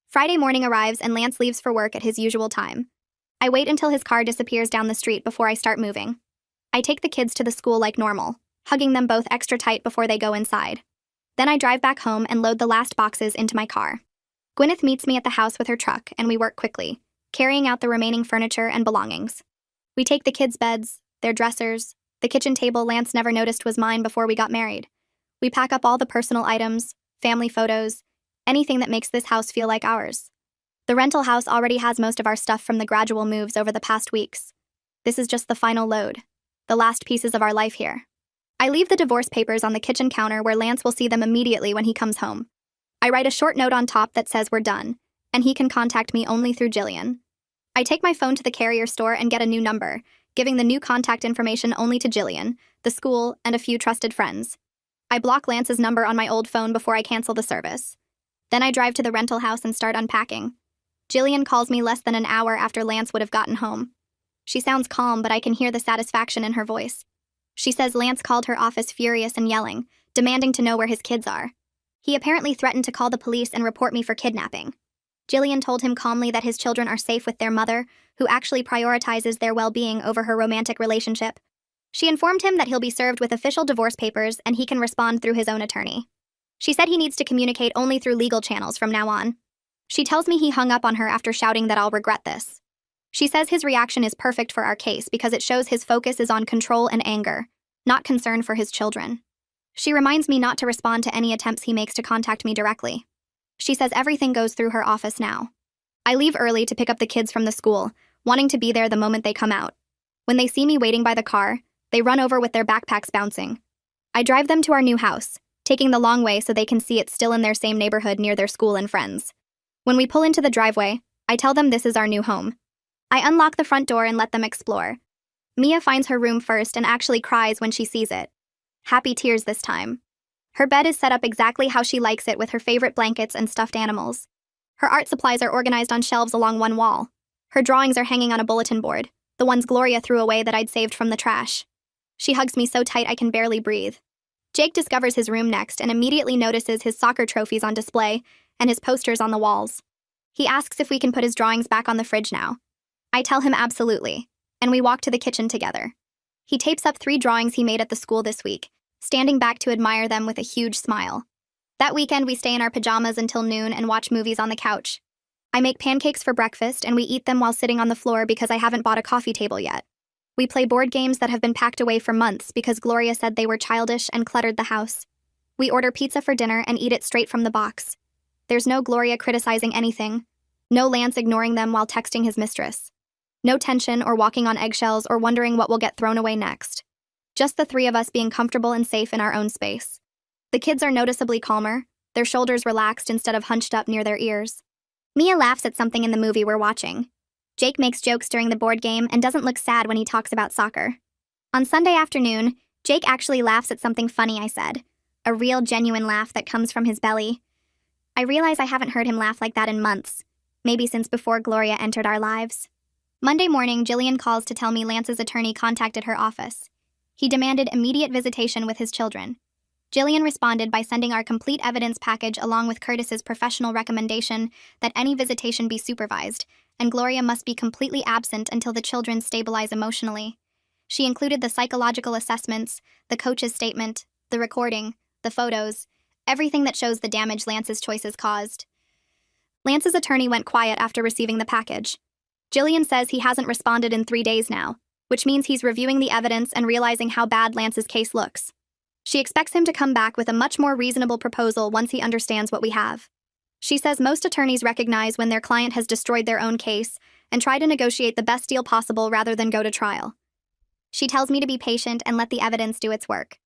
Friday morning arrives and Lance leaves for work at his usual time. I wait until his car disappears down the street before I start moving. I take the kids to the school like normal, hugging them both extra tight before they go inside. Then I drive back home and load the last boxes into my car. Gwyneth meets me at the house with her truck and we work quickly, carrying out the remaining furniture and belongings. We take the kids' beds, their dressers, the kitchen table Lance never noticed was mine before we got married. We pack up all the personal items, family photos, anything that makes this house feel like ours. The rental house already has most of our stuff from the gradual moves over the past weeks. This is just the final load, the last pieces of our life here. I leave the divorce papers on the kitchen counter where Lance will see them immediately when he comes home. I write a short note on top that says we're done, and he can contact me only through Jillian. I take my phone to the carrier store and get a new number, giving the new contact information only to Jillian, the school, and a few trusted friends. I block Lance's number on my old phone before I cancel the service. Then I drive to the rental house and start unpacking. Jillian calls me less than an hour after Lance would have gotten home. She sounds calm, but I can hear the satisfaction in her voice. She says Lance called her office furious and yelling, demanding to know where his kids are. He apparently threatened to call the police and report me for kidnapping. Jillian told him calmly that his children are safe with their mother, who actually prioritizes their well-being over her romantic relationship. She informed him that he'll be served with official divorce papers and he can respond through his own attorney. She said he needs to communicate only through legal channels from now on. She tells me he hung up on her after shouting that I'll regret this. She says his reaction is perfect for our case because it shows his focus is on control and anger, not concern for his children. She reminds me not to respond to any attempts he makes to contact me directly. She says everything goes through her office now. I leave early to pick up the kids from the school, wanting to be there the moment they come out. When they see me waiting by the car, they run over with their backpacks bouncing. I drive them to our new house, taking the long way so they can see it's still in their same neighborhood near their school and friends. When we pull into the driveway, I tell them this is our new home. I unlock the front door and let them explore. Mia finds her room first and actually cries when she sees it. Happy tears this time. Her bed is set up exactly how she likes it with her favorite blankets and stuffed animals. Her art supplies are organized on shelves along one wall. Her drawings are hanging on a bulletin board, the ones Gloria threw away that I'd saved from the trash. She hugs me so tight I can barely breathe. Jake discovers his room next and immediately notices his soccer trophies on display and his posters on the walls. He asks if we can put his drawings back on the fridge now. I tell him absolutely, and we walk to the kitchen together. He tapes up 3 drawings he made at the school this week, standing back to admire them with a huge smile. That weekend, we stay in our pajamas until noon and watch movies on the couch. I make pancakes for breakfast and we eat them while sitting on the floor because I haven't bought a coffee table yet. We play board games that have been packed away for months because Gloria said they were childish and cluttered the house. We order pizza for dinner and eat it straight from the box. There's no Gloria criticizing anything. No Lance ignoring them while texting his mistress. No tension or walking on eggshells or wondering what will get thrown away next. Just the 3 of us being comfortable and safe in our own space. The kids are noticeably calmer, their shoulders relaxed instead of hunched up near their ears. Mia laughs at something in the movie we're watching. Jake makes jokes during the board game and doesn't look sad when he talks about soccer. On Sunday afternoon, Jake actually laughs at something funny I said. A real, genuine laugh that comes from his belly. I realize I haven't heard him laugh like that in months, maybe since before Gloria entered our lives. Monday morning, Jillian calls to tell me Lance's attorney contacted her office. He demanded immediate visitation with his children. Jillian responded by sending our complete evidence package along with Curtis's professional recommendation that any visitation be supervised, and Gloria must be completely absent until the children stabilize emotionally. She included the psychological assessments, the coach's statement, the recording, the photos, everything that shows the damage Lance's choices caused. Lance's attorney went quiet after receiving the package. Jillian says he hasn't responded in 3 days now, which means he's reviewing the evidence and realizing how bad Lance's case looks. She expects him to come back with a much more reasonable proposal once he understands what we have. She says most attorneys recognize when their client has destroyed their own case and try to negotiate the best deal possible rather than go to trial. She tells me to be patient and let the evidence do its work.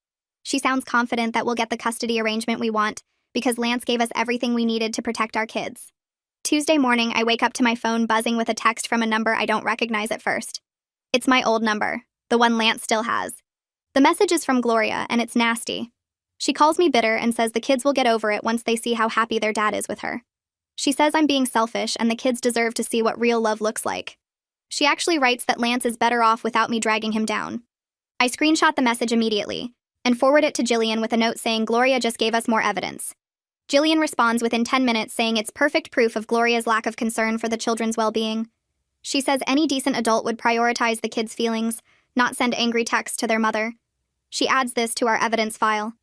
She sounds confident that we'll get the custody arrangement we want because Lance gave us everything we needed to protect our kids. Tuesday morning, I wake up to my phone buzzing with a text from a number I don't recognize at first. It's my old number, the one Lance still has. The message is from Gloria, and it's nasty. She calls me bitter and says the kids will get over it once they see how happy their dad is with her. She says I'm being selfish and the kids deserve to see what real love looks like. She actually writes that Lance is better off without me dragging him down. I screenshot the message immediately and forward it to Jillian with a note saying Gloria just gave us more evidence. Jillian responds within 10 minutes saying it's perfect proof of Gloria's lack of concern for the children's well-being. She says any decent adult would prioritize the kids' feelings, not send angry texts to their mother. She adds this to our evidence file.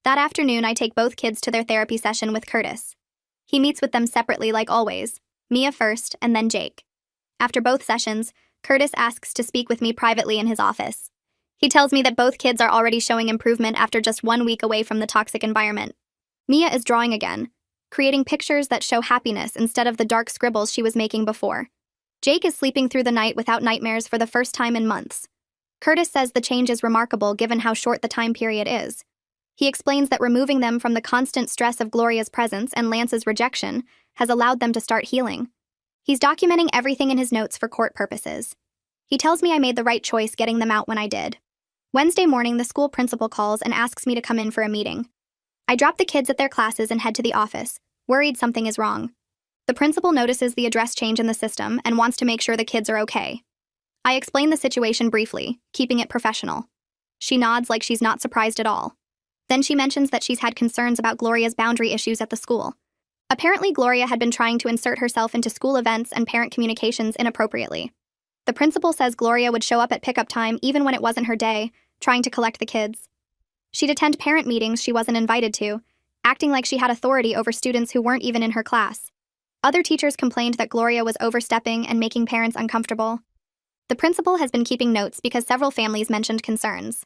That afternoon, I take both kids to their therapy session with Curtis. He meets with them separately like always, Mia first and then Jake. After both sessions, Curtis asks to speak with me privately in his office. He tells me that both kids are already showing improvement after just 1 week away from the toxic environment. Mia is drawing again, creating pictures that show happiness instead of the dark scribbles she was making before. Jake is sleeping through the night without nightmares for the first time in months. Curtis says the change is remarkable given how short the time period is. He explains that removing them from the constant stress of Gloria's presence and Lance's rejection has allowed them to start healing. He's documenting everything in his notes for court purposes. He tells me I made the right choice getting them out when I did. Wednesday morning, the school principal calls and asks me to come in for a meeting. I drop the kids at their classes and head to the office, worried something is wrong. The principal notices the address change in the system and wants to make sure the kids are okay. I explain the situation briefly, keeping it professional. She nods like she's not surprised at all. Then she mentions that she's had concerns about Gloria's boundary issues at the school. Apparently, Gloria had been trying to insert herself into school events and parent communications inappropriately. The principal says Gloria would show up at pickup time even when it wasn't her day, trying to collect the kids. She'd attend parent meetings she wasn't invited to, acting like she had authority over students who weren't even in her class. Other teachers complained that Gloria was overstepping and making parents uncomfortable. The principal has been keeping notes because several families mentioned concerns.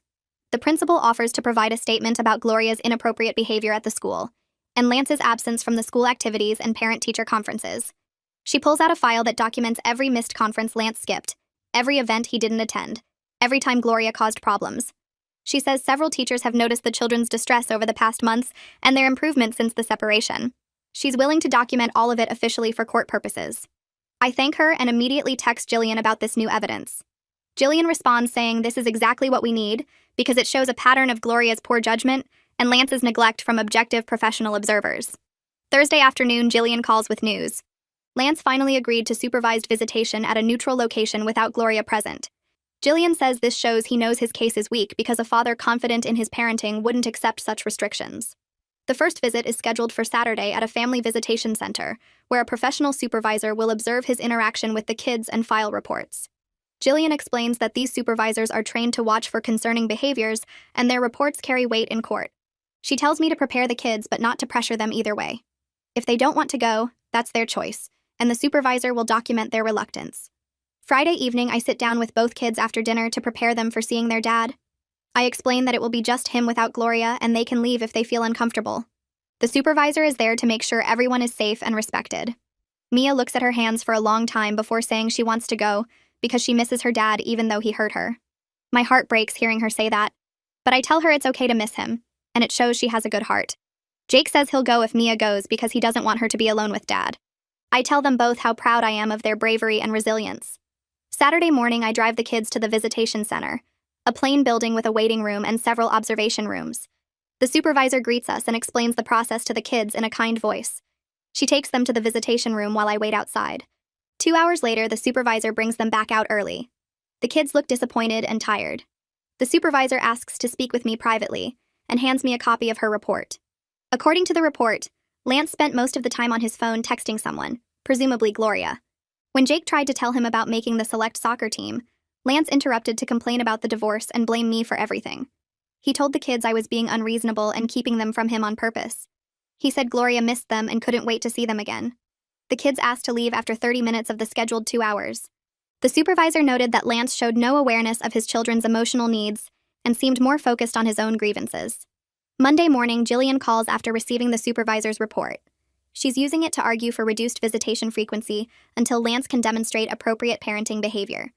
The principal offers to provide a statement about Gloria's inappropriate behavior at the school, and Lance's absence from the school activities and parent-teacher conferences. She pulls out a file that documents every missed conference Lance skipped, every event he didn't attend, every time Gloria caused problems. She says several teachers have noticed the children's distress over the past months and their improvement since the separation. She's willing to document all of it officially for court purposes. I thank her and immediately text Jillian about this new evidence. Jillian responds saying this is exactly what we need because it shows a pattern of Gloria's poor judgment and Lance's neglect from objective professional observers. Thursday afternoon, Jillian calls with news. Lance finally agreed to supervised visitation at a neutral location without Gloria present. Jillian says this shows he knows his case is weak because a father confident in his parenting wouldn't accept such restrictions. The first visit is scheduled for Saturday at a family visitation center, where a professional supervisor will observe his interaction with the kids and file reports. Jillian explains that these supervisors are trained to watch for concerning behaviors, and their reports carry weight in court. She tells me to prepare the kids but not to pressure them either way. If they don't want to go, that's their choice, and the supervisor will document their reluctance. Friday evening, I sit down with both kids after dinner to prepare them for seeing their dad. I explain that it will be just him without Gloria and they can leave if they feel uncomfortable. The supervisor is there to make sure everyone is safe and respected. Mia looks at her hands for a long time before saying she wants to go because she misses her dad even though he hurt her. My heart breaks hearing her say that, but I tell her it's okay to miss him, and it shows she has a good heart. Jake says he'll go if Mia goes because he doesn't want her to be alone with Dad. I tell them both how proud I am of their bravery and resilience. Saturday morning, I drive the kids to the visitation center, a plain building with a waiting room and several observation rooms. The supervisor greets us and explains the process to the kids in a kind voice. She takes them to the visitation room while I wait outside. 2 hours later, the supervisor brings them back out early. The kids look disappointed and tired. The supervisor asks to speak with me privately, and hands me a copy of her report. According to the report, Lance spent most of the time on his phone texting someone, presumably Gloria. When Jake tried to tell him about making the select soccer team, Lance interrupted to complain about the divorce and blame me for everything. He told the kids I was being unreasonable and keeping them from him on purpose. He said Gloria missed them and couldn't wait to see them again. The kids asked to leave after 30 minutes of the scheduled 2 hours. The supervisor noted that Lance showed no awareness of his children's emotional needs and seemed more focused on his own grievances. Monday morning, Jillian calls after receiving the supervisor's report. She's using it to argue for reduced visitation frequency until Lance can demonstrate appropriate parenting behavior.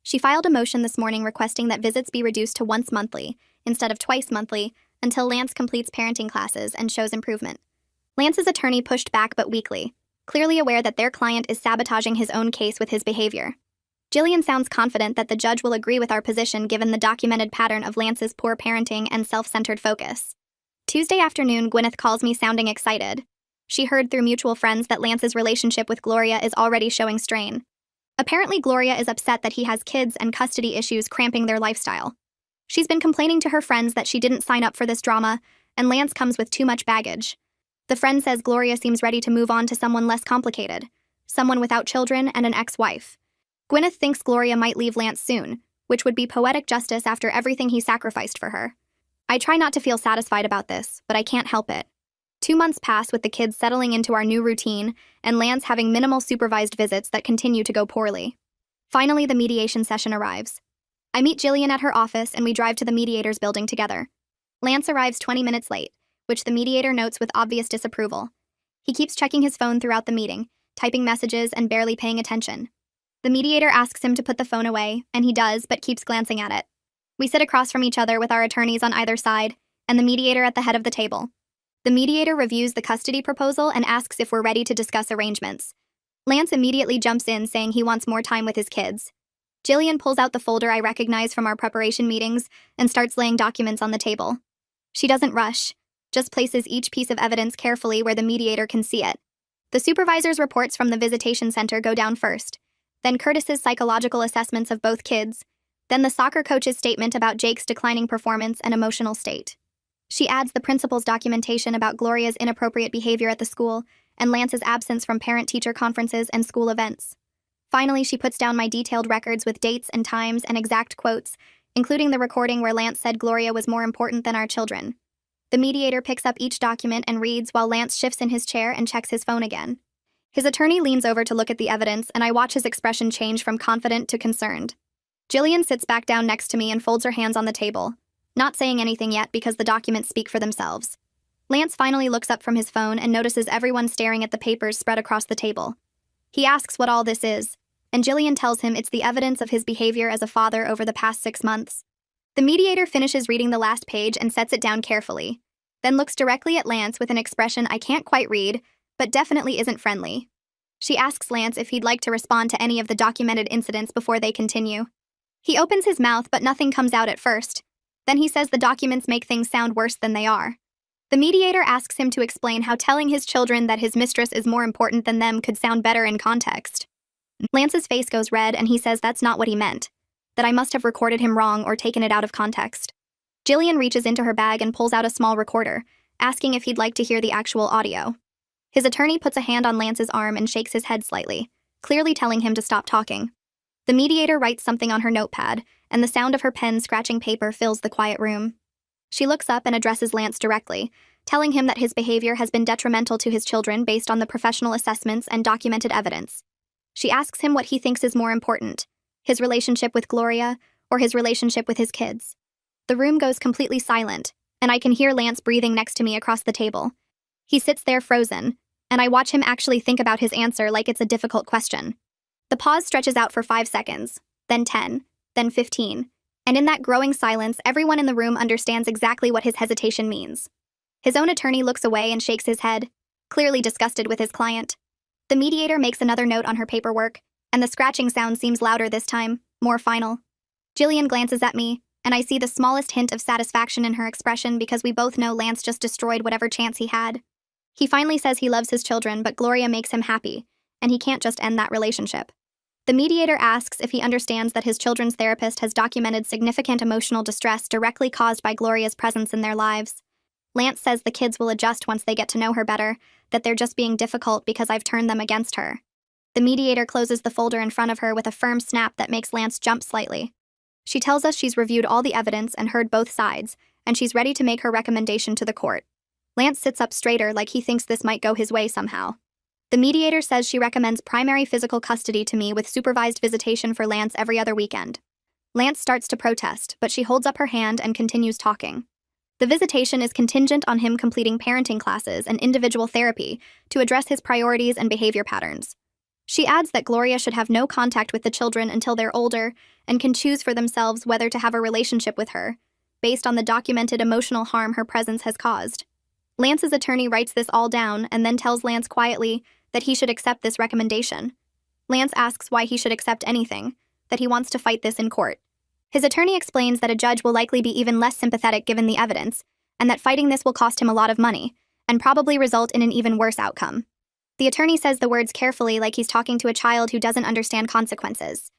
She filed a motion this morning requesting that visits be reduced to once monthly, instead of twice monthly, until Lance completes parenting classes and shows improvement. Lance's attorney pushed back but weakly, clearly aware that their client is sabotaging his own case with his behavior. Jillian sounds confident that the judge will agree with our position given the documented pattern of Lance's poor parenting and self-centered focus. Tuesday afternoon, Gwyneth calls me sounding excited. She heard through mutual friends that Lance's relationship with Gloria is already showing strain. Apparently, Gloria is upset that he has kids and custody issues cramping their lifestyle. She's been complaining to her friends that she didn't sign up for this drama, and Lance comes with too much baggage. The friend says Gloria seems ready to move on to someone less complicated, someone without children and an ex-wife. Gwyneth thinks Gloria might leave Lance soon, which would be poetic justice after everything he sacrificed for her. I try not to feel satisfied about this, but I can't help it. 2 months pass with the kids settling into our new routine and Lance having minimal supervised visits that continue to go poorly. Finally, the mediation session arrives. I meet Jillian at her office and we drive to the mediator's building together. Lance arrives 20 minutes late, which the mediator notes with obvious disapproval. He keeps checking his phone throughout the meeting, typing messages and barely paying attention. The mediator asks him to put the phone away, and he does, but keeps glancing at it. We sit across from each other with our attorneys on either side, and the mediator at the head of the table. The mediator reviews the custody proposal and asks if we're ready to discuss arrangements. Lance immediately jumps in, saying he wants more time with his kids. Jillian pulls out the folder I recognize from our preparation meetings and starts laying documents on the table. She doesn't rush, just places each piece of evidence carefully where the mediator can see it. The supervisor's reports from the visitation center go down first, then Curtis's psychological assessments of both kids, then the soccer coach's statement about Jake's declining performance and emotional state. She adds the principal's documentation about Gloria's inappropriate behavior at the school and Lance's absence from parent-teacher conferences and school events. Finally, she puts down my detailed records with dates and times and exact quotes, including the recording where Lance said Gloria was more important than our children. The mediator picks up each document and reads while Lance shifts in his chair and checks his phone again. His attorney leans over to look at the evidence, and I watch his expression change from confident to concerned. Jillian sits back down next to me and folds her hands on the table, not saying anything yet because the documents speak for themselves. Lance finally looks up from his phone and notices everyone staring at the papers spread across the table. He asks what all this is, and Jillian tells him it's the evidence of his behavior as a father over the past 6 months. The mediator finishes reading the last page and sets it down carefully, then looks directly at Lance with an expression I can't quite read, but definitely isn't friendly. She asks Lance if he'd like to respond to any of the documented incidents before they continue. He opens his mouth, but nothing comes out at first. Then he says the documents make things sound worse than they are. The mediator asks him to explain how telling his children that his mistress is more important than them could sound better in context. Lance's face goes red and he says that's not what he meant, that I must have recorded him wrong or taken it out of context. Jillian reaches into her bag and pulls out a small recorder, asking if he'd like to hear the actual audio. His attorney puts a hand on Lance's arm and shakes his head slightly, clearly telling him to stop talking. The mediator writes something on her notepad, and the sound of her pen scratching paper fills the quiet room. She looks up and addresses Lance directly, telling him that his behavior has been detrimental to his children based on the professional assessments and documented evidence. She asks him what he thinks is more important, his relationship with Gloria or his relationship with his kids. The room goes completely silent, and I can hear Lance breathing next to me across the table. He sits there frozen, and I watch him actually think about his answer like it's a difficult question. The pause stretches out for 5 seconds, then 10, then 15, and in that growing silence, everyone in the room understands exactly what his hesitation means. His own attorney looks away and shakes his head, clearly disgusted with his client. The mediator makes another note on her paperwork, and the scratching sound seems louder this time, more final. Jillian glances at me, and I see the smallest hint of satisfaction in her expression because we both know Lance just destroyed whatever chance he had. He finally says he loves his children, but Gloria makes him happy, and he can't just end that relationship. The mediator asks if he understands that his children's therapist has documented significant emotional distress directly caused by Gloria's presence in their lives. Lance says the kids will adjust once they get to know her better, that they're just being difficult because I've turned them against her. The mediator closes the folder in front of her with a firm snap that makes Lance jump slightly. She tells us she's reviewed all the evidence and heard both sides, and she's ready to make her recommendation to the court. Lance sits up straighter like he thinks this might go his way somehow. The mediator says she recommends primary physical custody to me with supervised visitation for Lance every other weekend. Lance starts to protest, but she holds up her hand and continues talking. The visitation is contingent on him completing parenting classes and individual therapy to address his priorities and behavior patterns. She adds that Gloria should have no contact with the children until they're older and can choose for themselves whether to have a relationship with her, based on the documented emotional harm her presence has caused. Lance's attorney writes this all down and then tells Lance quietly that he should accept this recommendation. Lance asks why he should accept anything, that he wants to fight this in court. His attorney explains that a judge will likely be even less sympathetic given the evidence, and that fighting this will cost him a lot of money, and probably result in an even worse outcome. The attorney says the words carefully like he's talking to a child who doesn't understand consequences.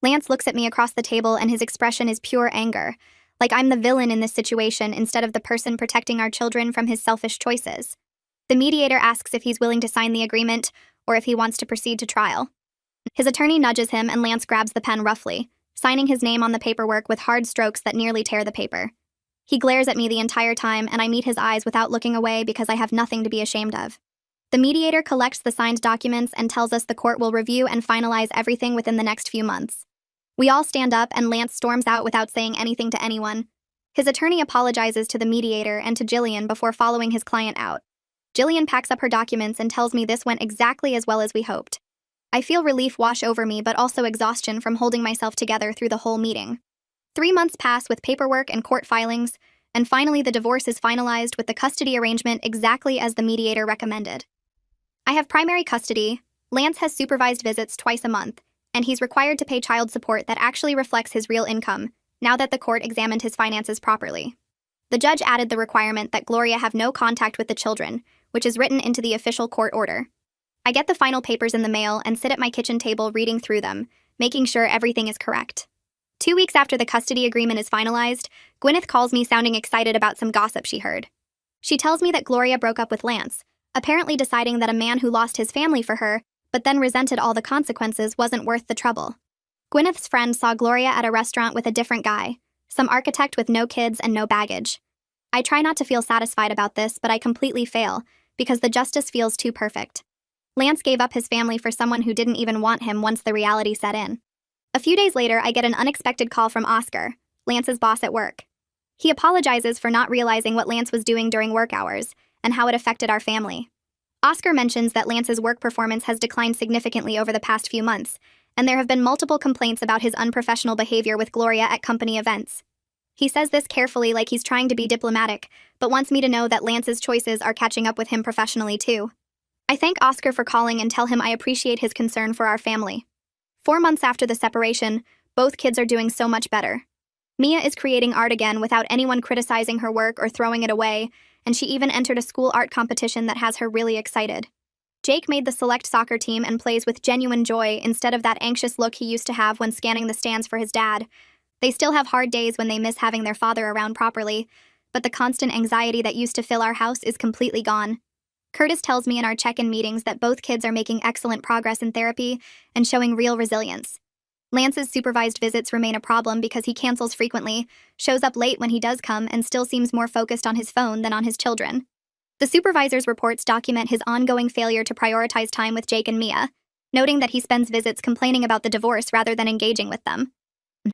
Lance looks at me across the table and his expression is pure anger, like I'm the villain in this situation instead of the person protecting our children from his selfish choices. The mediator asks if he's willing to sign the agreement or if he wants to proceed to trial. His attorney nudges him and Lance grabs the pen roughly, signing his name on the paperwork with hard strokes that nearly tear the paper. He glares at me the entire time and I meet his eyes without looking away because I have nothing to be ashamed of. The mediator collects the signed documents and tells us the court will review and finalize everything within the next few months. We all stand up and Lance storms out without saying anything to anyone. His attorney apologizes to the mediator and to Jillian before following his client out. Jillian packs up her documents and tells me this went exactly as well as we hoped. I feel relief wash over me but also exhaustion from holding myself together through the whole meeting. 3 months pass with paperwork and court filings, and finally the divorce is finalized with the custody arrangement exactly as the mediator recommended. I have primary custody, Lance has supervised visits twice a month, and he's required to pay child support that actually reflects his real income, now that the court examined his finances properly. The judge added the requirement that Gloria have no contact with the children, which is written into the official court order. I get the final papers in the mail and sit at my kitchen table reading through them, making sure everything is correct. 2 weeks after the custody agreement is finalized, Gwyneth calls me sounding excited about some gossip she heard. She tells me that Gloria broke up with Lance, apparently deciding that a man who lost his family for her, but then resented all the consequences, wasn't worth the trouble. Gwyneth's friend saw Gloria at a restaurant with a different guy, some architect with no kids and no baggage. I try not to feel satisfied about this, but I completely fail, because the justice feels too perfect. Lance gave up his family for someone who didn't even want him once the reality set in. A few days later, I get an unexpected call from Oscar, Lance's boss at work. He apologizes for not realizing what Lance was doing during work hours, and how it affected our family. Oscar mentions that Lance's work performance has declined significantly over the past few months, and there have been multiple complaints about his unprofessional behavior with Gloria at company events. He says this carefully like he's trying to be diplomatic, but wants me to know that Lance's choices are catching up with him professionally too. I thank Oscar for calling and tell him I appreciate his concern for our family. 4 months after the separation, both kids are doing so much better. Mia is creating art again without anyone criticizing her work or throwing it away, and she even entered a school art competition that has her really excited. Jake made the select soccer team and plays with genuine joy instead of that anxious look he used to have when scanning the stands for his dad. They still have hard days when they miss having their father around properly, but the constant anxiety that used to fill our house is completely gone. Curtis tells me in our check-in meetings that both kids are making excellent progress in therapy and showing real resilience. Lance's supervised visits remain a problem because he cancels frequently, shows up late when he does come, and still seems more focused on his phone than on his children. The supervisor's reports document his ongoing failure to prioritize time with Jake and Mia, noting that he spends visits complaining about the divorce rather than engaging with them.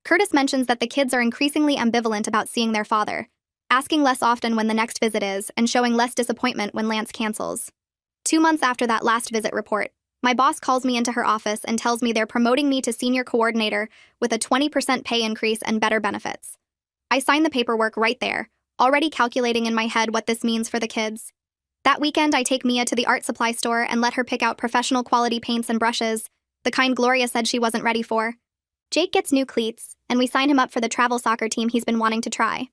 Curtis mentions that the kids are increasingly ambivalent about seeing their father, asking less often when the next visit is, and showing less disappointment when Lance cancels. 2 months after that last visit report, my boss calls me into her office and tells me they're promoting me to senior coordinator with a 20% pay increase and better benefits. I sign the paperwork right there, already calculating in my head what this means for the kids. That weekend, I take Mia to the art supply store and let her pick out professional quality paints and brushes, the kind Gloria said she wasn't ready for. Jake gets new cleats, and we sign him up for the travel soccer team he's been wanting to try.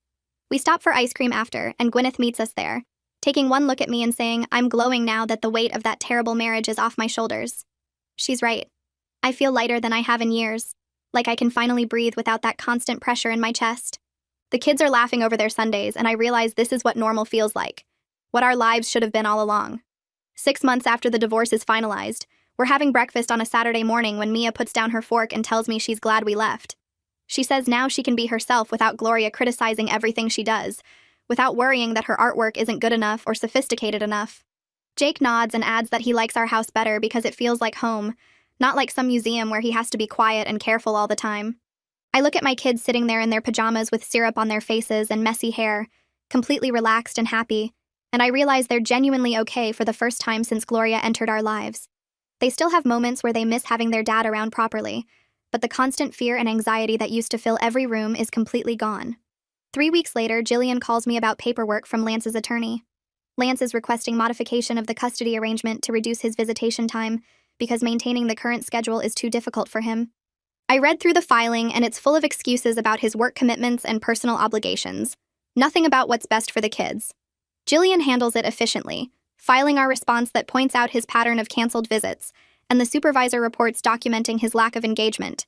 We stop for ice cream after, and Gwyneth meets us there, taking one look at me and saying, I'm glowing now that the weight of that terrible marriage is off my shoulders. She's right. I feel lighter than I have in years, like I can finally breathe without that constant pressure in my chest. The kids are laughing over their Sundays, and I realize this is what normal feels like, what our lives should have been all along. 6 months after the divorce is finalized, we're having breakfast on a Saturday morning when Mia puts down her fork and tells me she's glad we left. She says now she can be herself without Gloria criticizing everything she does, without worrying that her artwork isn't good enough or sophisticated enough. Jake nods and adds that he likes our house better because it feels like home, not like some museum where he has to be quiet and careful all the time. I look at my kids sitting there in their pajamas with syrup on their faces and messy hair, completely relaxed and happy, and I realize they're genuinely okay for the first time since Gloria entered our lives. They still have moments where they miss having their dad around properly, but the constant fear and anxiety that used to fill every room is completely gone. 3 weeks later, Jillian calls me about paperwork from Lance's attorney. Lance is requesting modification of the custody arrangement to reduce his visitation time because maintaining the current schedule is too difficult for him. I read through the filing, and it's full of excuses about his work commitments and personal obligations. Nothing about what's best for the kids. Jillian handles it efficiently, filing our response that points out his pattern of canceled visits, and the supervisor reports documenting his lack of engagement.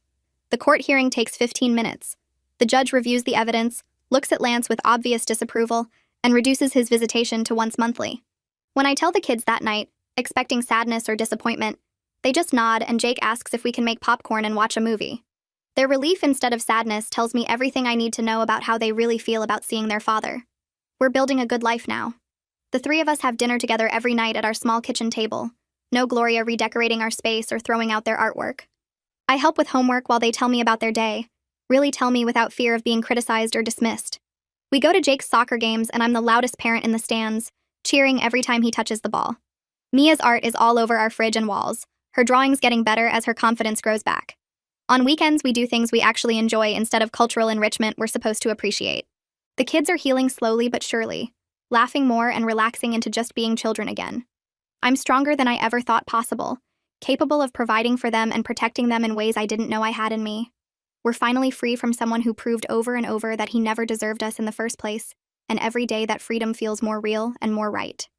The court hearing takes 15 minutes. The judge reviews the evidence, looks at Lance with obvious disapproval, and reduces his visitation to once monthly. When I tell the kids that night, expecting sadness or disappointment, they just nod, and Jake asks if we can make popcorn and watch a movie. Their relief instead of sadness tells me everything I need to know about how they really feel about seeing their father. We're building a good life now. The 3 of us have dinner together every night at our small kitchen table. No Gloria redecorating our space or throwing out their artwork. I help with homework while they tell me about their day, really tell me without fear of being criticized or dismissed. We go to Jake's soccer games, and I'm the loudest parent in the stands, cheering every time he touches the ball. Mia's art is all over our fridge and walls, her drawings getting better as her confidence grows back. On weekends, we do things we actually enjoy instead of cultural enrichment we're supposed to appreciate. The kids are healing slowly but surely, laughing more and relaxing into just being children again. I'm stronger than I ever thought possible, capable of providing for them and protecting them in ways I didn't know I had in me. We're finally free from someone who proved over and over that he never deserved us in the first place, and every day that freedom feels more real and more right.